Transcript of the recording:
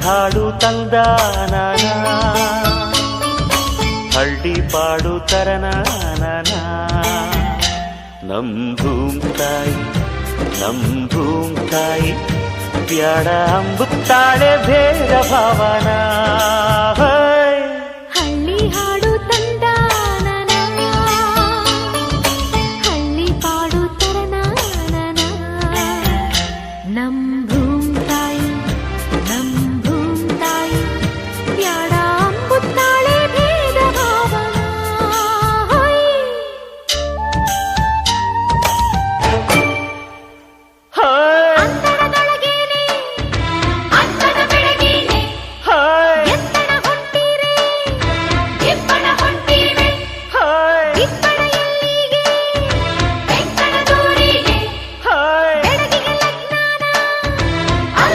ಹಾಡು ತಂದಾನ ಹಳ್ಳಿ ಪಾಡು ತರನಾನ ನಮ್ ಭೂಮ್ ತಾಯಿ ಬ್ಯಾಡ ಅಂಬುತ್ತಾಳೆ ಭೇದ ಭಾವನಾ